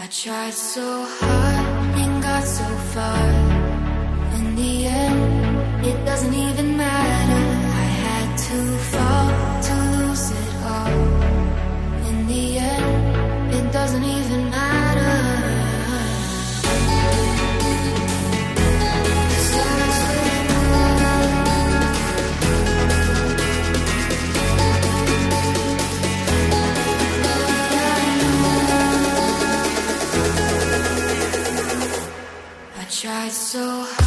I tried so hard and got so far. In the end, it doesn't even matter. I had to fall to lose it all. In the end, it doesn't even matter. I tried so hard.